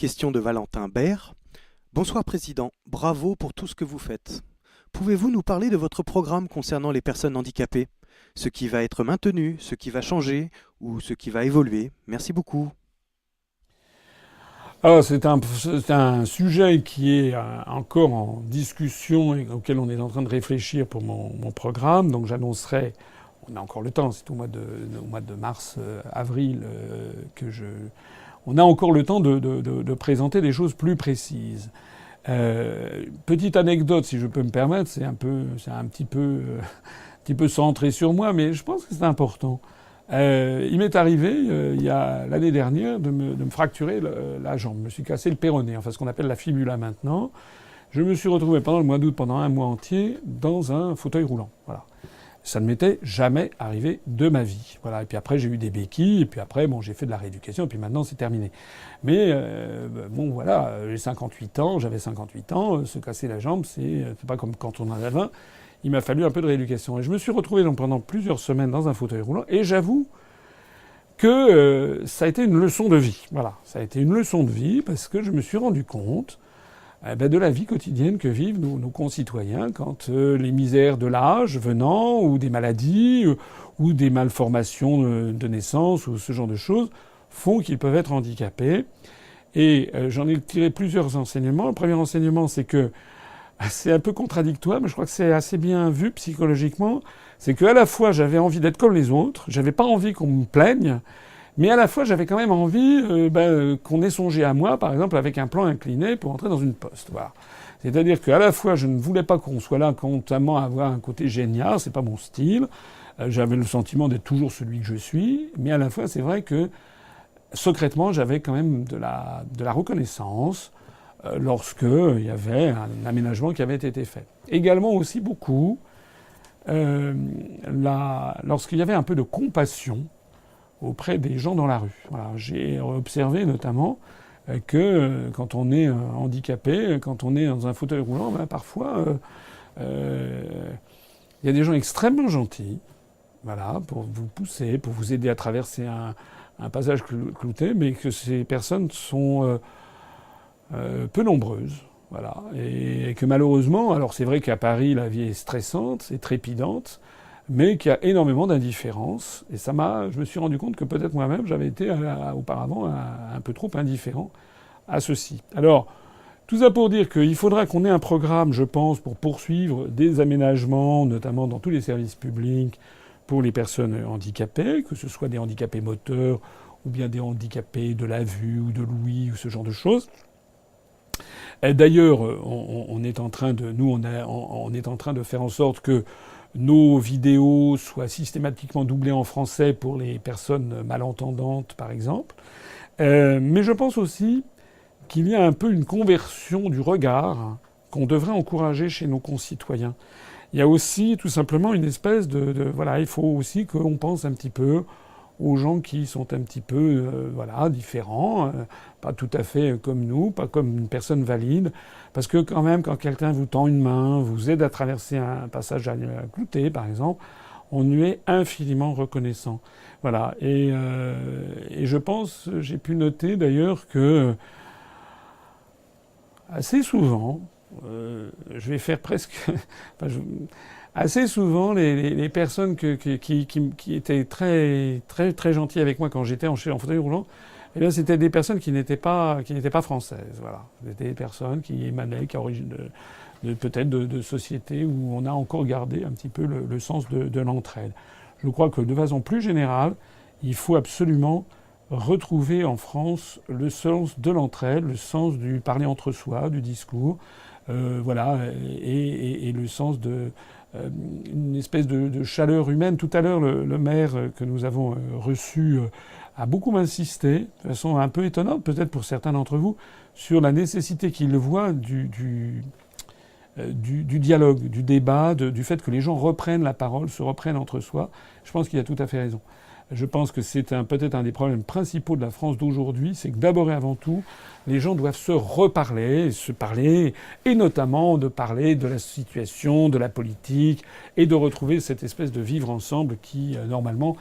Question de Valentin Bert. Bonsoir Président, bravo pour tout ce que vous faites. Pouvez-vous nous parler de votre programme concernant les personnes handicapées? Ce qui va être maintenu, ce qui va changer ou ce qui va évoluer? Merci beaucoup. Alors, c'est un sujet qui est encore en discussion et auquel on est en train de réfléchir pour mon programme. Donc j'annoncerai, on a encore le temps, c'est au mois de mars, avril, on a encore le temps de présenter des choses plus précises. Petite anecdote, si je peux me permettre, c'est un petit peu centré sur moi, mais je pense que c'est important. Il m'est arrivé, il y a l'année dernière, de me fracturer la jambe. Je me suis cassé le péroné, enfin ce qu'on appelle la fibula maintenant. Je me suis retrouvé pendant le mois d'août, pendant un mois entier, dans un fauteuil roulant. Voilà. Ça ne m'était jamais arrivé de ma vie. Voilà. Et puis après, j'ai eu des béquilles, et puis après, bon, j'ai fait de la rééducation, et puis maintenant, c'est terminé. Mais bon, voilà, j'avais 58 ans, se casser la jambe, c'est pas comme quand on en a 20. Il m'a fallu un peu de rééducation. Et je me suis retrouvé donc pendant plusieurs semaines dans un fauteuil roulant. Et j'avoue que ça a été une leçon de vie. Voilà, ça a été une leçon de vie parce que je me suis rendu compte de la vie quotidienne que vivent nos concitoyens quand les misères de l'âge venant, ou des maladies, ou des malformations de naissance, ou ce genre de choses, font qu'ils peuvent être handicapés. Et j'en ai tiré plusieurs enseignements. Le premier enseignement, c'est que c'est un peu contradictoire, mais je crois que c'est assez bien vu psychologiquement. C'est qu'à la fois, j'avais envie d'être comme les autres, j'avais pas envie qu'on me plaigne, mais à la fois, j'avais quand même envie qu'on ait songé à moi, par exemple, avec un plan incliné pour entrer dans une poste. Voilà. C'est-à-dire qu'à la fois, je ne voulais pas qu'on soit là constamment à avoir un côté génial, c'est pas mon style. J'avais le sentiment d'être toujours celui que je suis, mais à la fois, c'est vrai que secrètement, j'avais quand même de la reconnaissance lorsque il y avait un aménagement qui avait été fait. Également aussi beaucoup lorsqu'il y avait un peu de compassion auprès des gens dans la rue. Voilà, j'ai observé notamment que quand on est handicapé, quand on est dans un fauteuil roulant, parfois il y a des gens extrêmement gentils, voilà, pour vous pousser, pour vous aider à traverser un passage clouté, mais que ces personnes sont peu nombreuses, voilà, et que malheureusement, alors c'est vrai qu'à Paris la vie est stressante, c'est trépidante, mais qu'il y a énormément d'indifférence, et je me suis rendu compte que peut-être moi-même j'avais été auparavant un peu trop indifférent à ceci. Alors, tout ça pour dire qu'il faudra qu'on ait un programme, je pense, pour poursuivre des aménagements, notamment dans tous les services publics, pour les personnes handicapées, que ce soit des handicapés moteurs ou bien des handicapés de la vue ou de l'ouïe ou ce genre de choses. Et d'ailleurs, on est en train de faire en sorte que nos vidéos soient systématiquement doublées en français pour les personnes malentendantes, par exemple. Mais je pense aussi qu'il y a un peu une conversion du regard qu'on devrait encourager chez nos concitoyens. Il y a aussi tout simplement une espèce voilà, il faut aussi qu'on pense un petit peu aux gens qui sont un petit peu différents, pas tout à fait comme nous, pas comme une personne valide, parce que quand même quand quelqu'un vous tend une main, vous aide à traverser un passage à clouté par exemple, on lui est infiniment reconnaissant. Voilà, et je pense, j'ai pu noter d'ailleurs que assez souvent, je vais faire presque assez souvent, les personnes qui étaient très, très, très gentilles avec moi quand j'étais en fauteuil roulant, eh bien, c'était des personnes qui n'étaient pas françaises. Voilà. C'était des personnes qui émanaient, qui origine peut-être de sociétés où on a encore gardé un petit peu le sens de l'entraide. Je crois que de façon plus générale, il faut absolument retrouver en France le sens de l'entraide, le sens du parler entre soi, du discours, voilà, et le sens une espèce de chaleur humaine. Tout à l'heure, le maire que nous avons reçu a beaucoup insisté, de façon un peu étonnante peut-être pour certains d'entre vous, sur la nécessité qu'il voit du dialogue, du débat, du fait que les gens reprennent la parole, se reprennent entre soi. Je pense qu'il a tout à fait raison. Je pense que c'est peut-être un des problèmes principaux de la France d'aujourd'hui, c'est que d'abord et avant tout, les gens doivent se reparler, se parler, et notamment de parler de la situation, de la politique, et de retrouver cette espèce de vivre ensemble qui, normalement,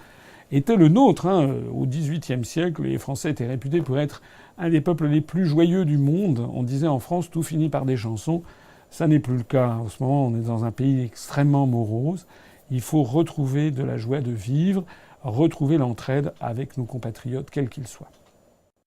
était le nôtre. Au XVIIIe siècle, les Français étaient réputés pour être un des peuples les plus joyeux du monde. On disait en France, tout finit par des chansons. Ça n'est plus le cas. En ce moment, on est dans un pays extrêmement morose. Il faut retrouver de la joie de vivre, retrouver l'entraide avec nos compatriotes, quels qu'ils soient.